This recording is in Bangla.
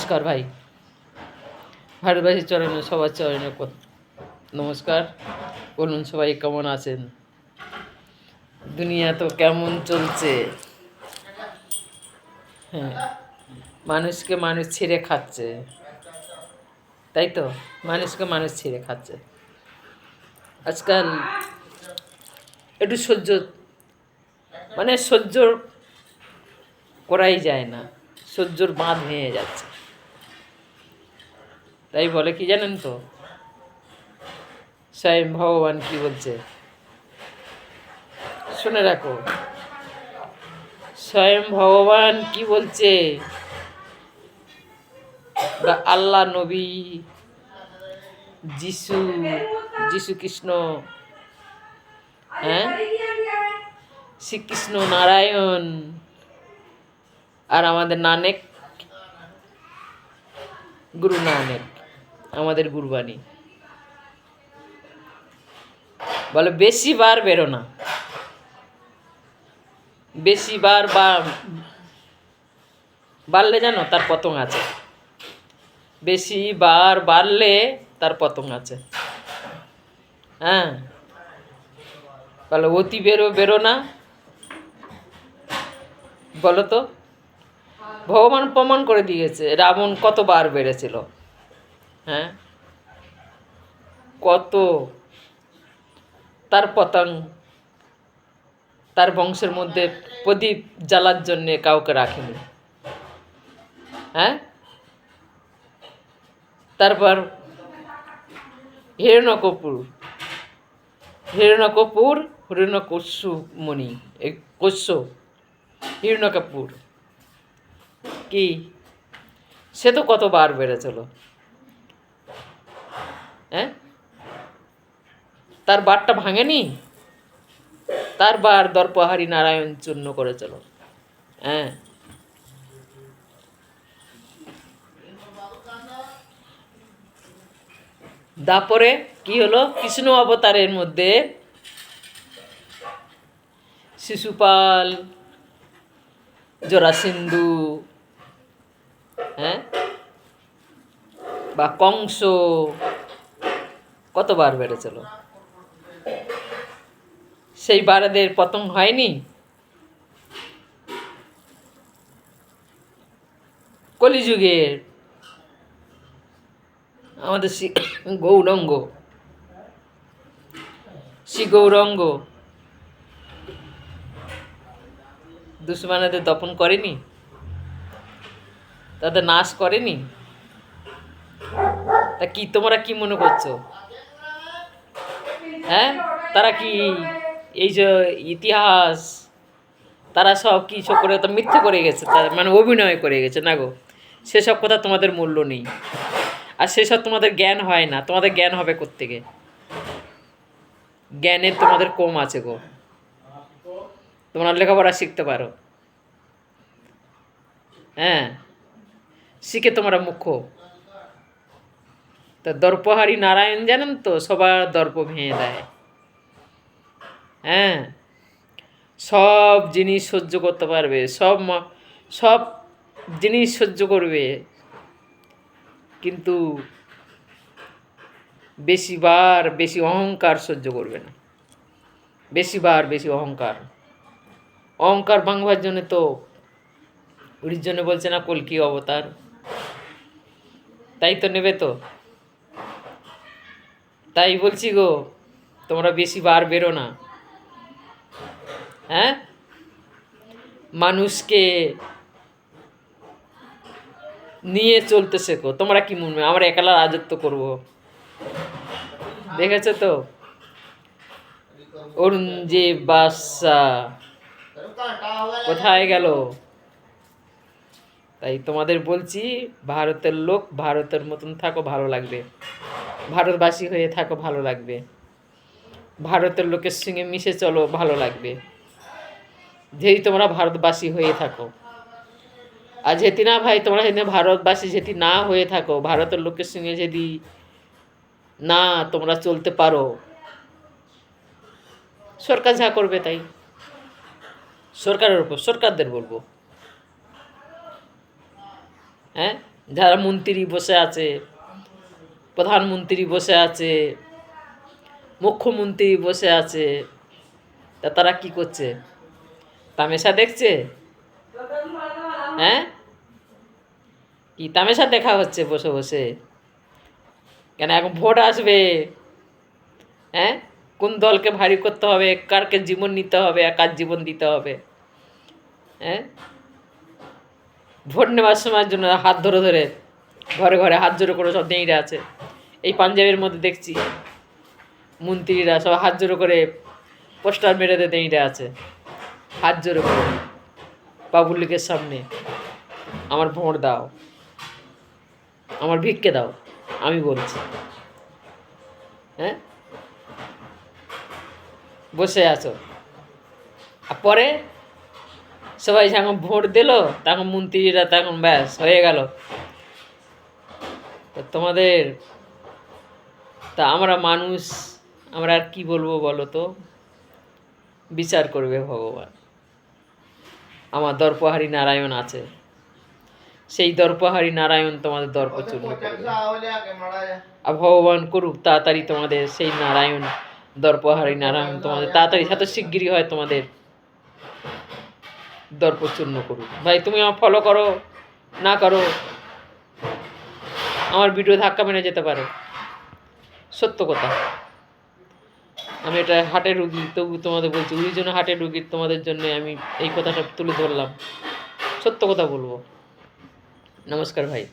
নমস্কার ভাই, ভারতবাসীর চরণে সবার চরণে নমস্কার। বলুন সবাই কেমন আছেন? দুনিয়া তো কেমন চলছে। হ্যাঁ, মানুষকে মানুষ ছিঁড়ে খাচ্ছে, তাই তো? মানুষকে মানুষ ছিঁড়ে খাচ্ছে আজকাল। একটু সহ্য করাই যায় না, সহ্যর বাঁধ ভেঙে যাচ্ছে। তাই বলে কি জানেন তো, স্বয়ং ভগবান কি বলছে শুনে রাখো। স্বয়ং ভগবান কি বলছে, বা আল্লাহ, নবী, যিশু কৃষ্ণ, হ্যাঁ, শ্রীকৃষ্ণ, নারায়ণ, আর আমাদের নানক, গুরু নানক, আমাদের গুরবাণী বলে বেশি বার বেরো না। বেশি বার বাড়লে জানো তার পতন আছে। বেশি বার বাড়লে তার পতন আছে। হ্যাঁ, বলো অতি বেরো না। বলো তো, ভগবান প্রমাণ করে দিয়েছে রাবণ কতবার বেড়েছিল। হ্যাঁ, কত তার পতন, তার বংশের মধ্যে প্রদীপ জ্বালার জন্যে কাউকে রাখেনি। হ্যাঁ, তারপর হিরণ্যকশু মণি, হিরণ্যকপুর কি, সে তো কতবার বেড়েছিল। হ্যাঁ, তার বারটা ভাঙেনি, তার বার দর্পহারী নারায়ণ চূর্ণ করেছিল। হ্যাঁ, তারপরে কি হলো, কৃষ্ণ অবতারের মধ্যে শিশুপাল, জরাসিন্ধু, হ্যাঁ, বা কংস কতবার বেড়েছিল। সেই বারেদের পতন হয়নি। কলিযুগের আমাদের শ্রী গৌরঙ্গ দুশ্মনদের দপন করেনি, তাদের নাশ করেনি। তা কি তোমরা কি মনে করছো? হ্যাঁ, তারা কি এই যে ইতিহাস, তারা সব কিছু করে তো মিথ্যে করে গেছে, তার মানে অভিনয় করে গেছে না গো। সেসব কথা তোমাদের মূল্য নেই, আর সেসব তোমাদের জ্ঞান হয় না। তোমাদের জ্ঞান হবে কোত্থেকে? জ্ঞানের তোমাদের কম আছে গো। তোমরা লেখাপড়া শিখতে পারো, হ্যাঁ, শিখে তোমরা মুখ্য। তা দর্পহারী নারায়ণ জানেন তো, সবার দর্প ভেঙে দেয়। হ্যাঁ, সব জিনিস সহ্য করতে পারবে, সব জিনিস সহ্য করবে, কিন্তু বেশি অহংকার সহ্য করবে না। বেশি অহংকার ভাঙবার জন্য তো ওর জন্য বলছে না কল্কি অবতার। তাই তো নেবে তো। তাই বলছি গো, তোমরা বেশি বার বেরো না। হ্যাঁ, মানুষকে নিয়ে চলতে শেখো। তোমরা কি মনে আমরা একালা রাজত্ব করব? দেখেছো তো অরুণজেব বাদশাহ কোথায় গেল? তাই তোমাদের বলছি, ভারতের লোক ভারতের মতন থাকো, ভালো লাগবে। ভারতবাসী হয়ে থাকো, ভালো লাগবে। ভারতের লোকের সঙ্গে মিশে চলো, ভালো লাগবে। যেই তোমরা ভারতবাসী হয়ে থাকো। আর যেটি না ভাই, তোমরা যদি ভারতবাসী যেটি না হয়ে থাকো, ভারতের লোকের সঙ্গে যদি না তোমরা চলতে পারো, সরকার যা করবে তাই। সরকারের উপর, সরকারদের বলবো। হ্যাঁ, যারা মন্ত্রী বসে আছে, প্রধানমন্ত্রী বসে আছে, মুখ্যমন্ত্রী বসে আছে, তা তারা কি করছে? তামেশা দেখছে? হ্যাঁ, কি তামেশা দেখা হচ্ছে বসে বসে? কেন এখন ভোট আসবে, হ্যাঁ, কোন দলকে ভারী করতে হবে, কারকে জীবন নিতে হবে, আর কার জীবন দিতে হবে? হ্যাঁ, ভোট নেওয়ার সময়ের জন্য হাত ধরে ধরে ঘরে ঘরে হাত জোড়ো করে সব দাঁড়িয়ে আছে। এই পাঞ্জাবের মধ্যে দেখছি মন্ত্রীরা সব হাত জোড়ো করে পোস্টার মেরে দিয়ে দাঁড়িয়ে আছে, হাত জোড়ো করে পাবলিকের সামনে, আমার ভোট দাও, আমার ভিক্ষে দাও, আমি বলছি। হ্যাঁ, বসে আছো, আর পরে সবাই যখন ভোট দিল তখন মন্ত্রীরা তখন ব্যাস হয়ে গেল। তো তোমাদের, তা আমরা মানুষ, আমরা আর কি বলবো বলো তো? বিচার করবে ভগবান। আমার দর্পহারী নারায়ণ আছে, সেই দর্পহারী নারায়ণ তোমাদের দর্প চূর্ণ করবে। আর ভগবান করুক তাড়াতাড়ি তোমাদের সেই নারায়ণ, দর্পহারী নারায়ণ তোমাদের তাড়াতাড়ি এত শিগগিরই হয় তোমাদের দর্প চূর্ণ করুক। ভাই তুমি আমার ফলো করো না করো, আমার ভিডিও ধাক্কা মেরে যেতে পারে, সত্য কথা। আমি এটা হার্টের রুগী, তবু তোমাদের বলছি, ওই জন্য হার্টের রুগীর তোমাদের জন্য আমি এই কথাটা তুলে ধরলাম, সত্য কথা বলবো। নমস্কার ভাই।